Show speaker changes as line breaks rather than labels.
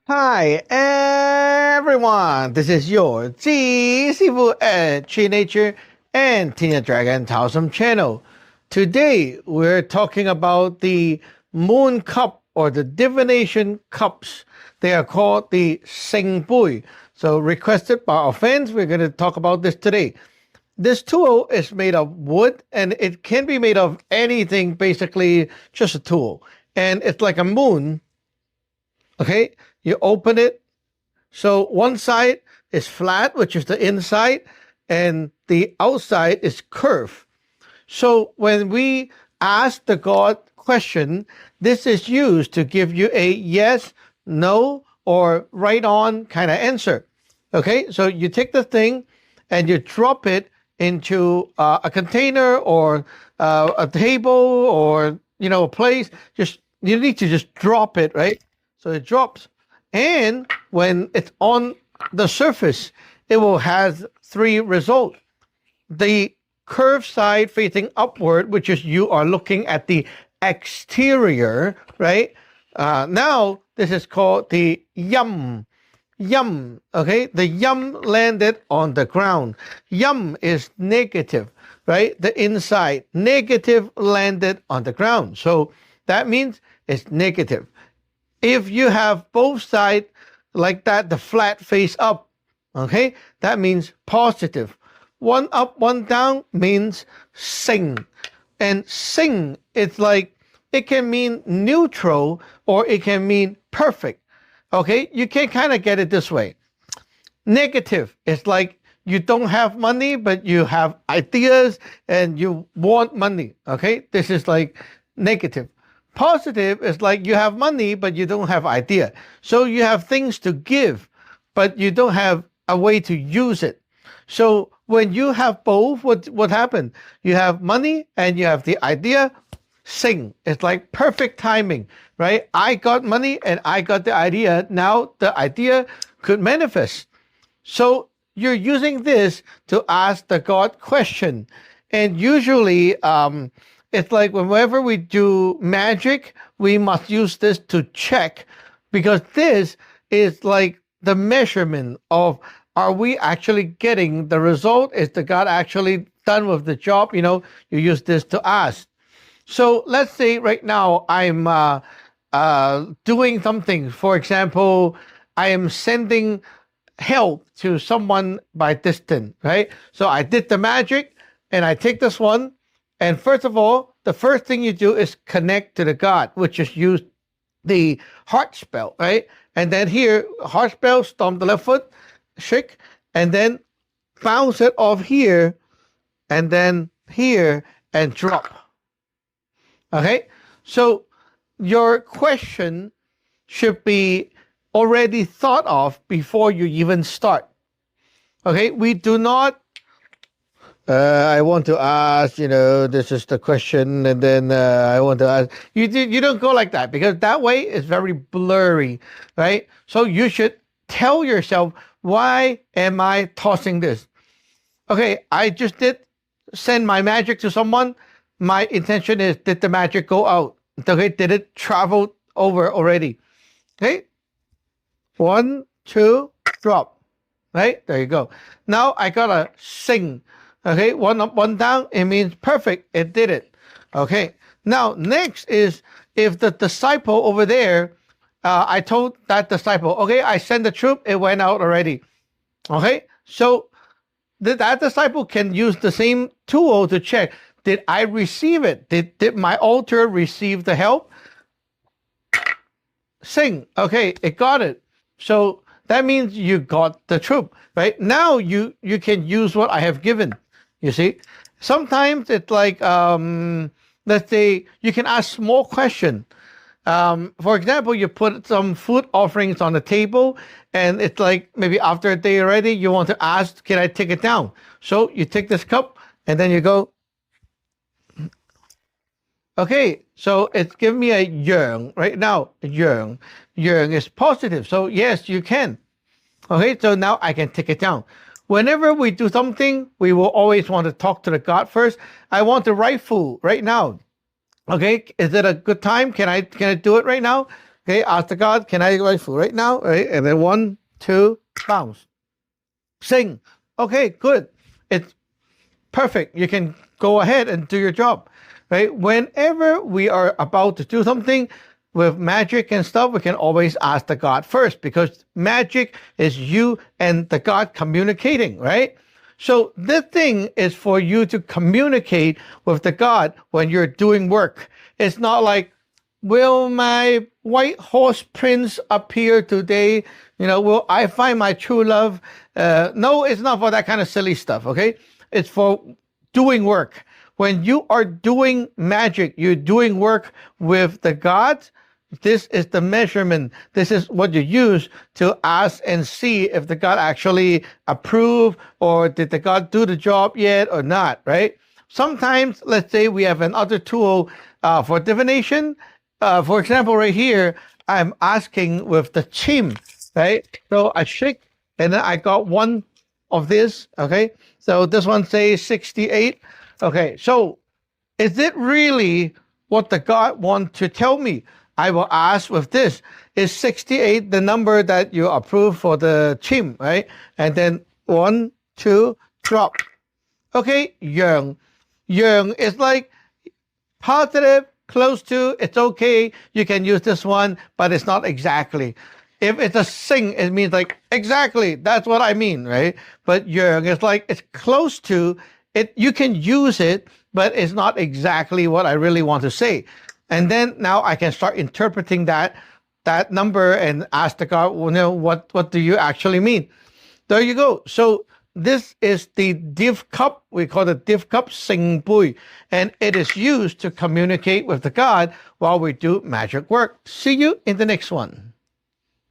Hi everyone, this is your Sifu at Chi Nature and Tina Dragon Taoism channel. Today we're talking about the Moon Cup or the Divination Cups. They are called the Sing Bui. So requested by our fans, we're going to talk about this today. This tool is made of wood and it can be made of anything, basically just a tool. And it's like a moon. Okay, you open it. So one side is flat, which is the inside, and the outside is curved. So when we ask the God question, this is used to give you a yes, no, or right on kind of answer. Okay, so you take the thing and you drop it into a container or a table or a place. Just you need to just drop it, right? So it drops, and when it's on the surface, it will have three results. The curved side facing upward, which is you are looking at the exterior, right? Now, this is called the yum. Yum, okay? The yum landed on the ground. Yum is negative, right? The inside. Negative landed on the ground. So that means it's negative. If you have both sides like that, the flat face up, okay, that means positive. One up, one down means sing. And sing, it's like, it can mean neutral or it can mean perfect. Okay, you can kind of get it this way. Negative is like you don't have money, but you have ideas and you want money. Okay, this is like negative. Positive is like you have money, but you don't have idea. So you have things to give, but you don't have a way to use it. So when you have both, what happened? You have money and you have the idea. Sing. It's like perfect timing, right? I got money and I got the idea. Now the idea could manifest. So you're using this to ask the God question. And usually, it's like whenever we do magic, we must use this to check because this is like the measurement of are we actually getting the result? Is the God actually done with the job? You use this to ask. So let's say right now I'm doing something. For example, I am sending help to someone by distance, right? So I did the magic and I take this one. And first of all, the first thing you do is connect to the God, which is use the heart spell, right? And then here, heart spell, stomp the left foot, shake, and then bounce it off here, and then here, and drop. Okay? So your question should be already thought of before you even start. Okay? We do not I want to ask, this is the question, and then I want to ask. You don't go like that because that way is very blurry, right? So you should tell yourself, why am I tossing this? Okay, I just did send my magic to someone. My intention is, did the magic go out? Okay, did it travel over already? Okay, one, two, drop. Right, there you go. Now I gotta sing. Okay, one up, one down, it means perfect, it did it. Okay, now next is if the disciple over there, I told that disciple, okay, I sent the troop, it went out already. Okay, so that disciple can use the same tool to check, did I receive it? Did my altar receive the help? Sing, okay, it got it. So that means you got the troop, right? Now you can use what I have given. You see, sometimes it's like, let's say you can ask small question. For example, you put some food offerings on the table and it's like maybe after a day already, you want to ask, can I take it down? So you take this cup and then you go, okay, so it's giving me a yang right now. Yang is positive. So yes, you can. Okay, so now I can take it down. Whenever we do something, we will always want to talk to the God first. I want the right food right now. Okay, is it a good time? Can I do it right now? Okay, ask the God, can I write food right now? Right, and then 1, 2, bounce. Sing. Okay, good. It's perfect. You can go ahead and do your job. Right? Whenever we are about to do something with magic and stuff, we can always ask the God first, because magic is you and the God communicating, right? So this thing is for you to communicate with the God when you're doing work. It's not like, will my white horse prince appear today? Will I find my true love? No, it's not for that kind of silly stuff, okay? It's for doing work. When you are doing magic, you're doing work with the gods. This is the measurement. This is what you use to ask and see if the God actually approve, or did the God do the job yet or not, right? Sometimes, let's say we have another tool for divination. For example, right here, I'm asking with the chim, right? So I shake, and then I got one of this, okay? So this one says 68. Okay, so is it really what the God wants to tell me? I will ask with this. Is 68 the number that you approve for the chim, right? And then 1, 2, drop. Okay, yang. Yang is like positive, close to, it's okay. You can use this one, but it's not exactly. If it's a sing, it means like, exactly, that's what I mean, right? But yang is like, it's close to it. You can use it, but it's not exactly what I really want to say. And then now I can start interpreting that number and ask the God, what do you actually mean? There you go. So this is the div cup. We call it div cup sing bui, and it is used to communicate with the God while we do magic work. See you in the next one.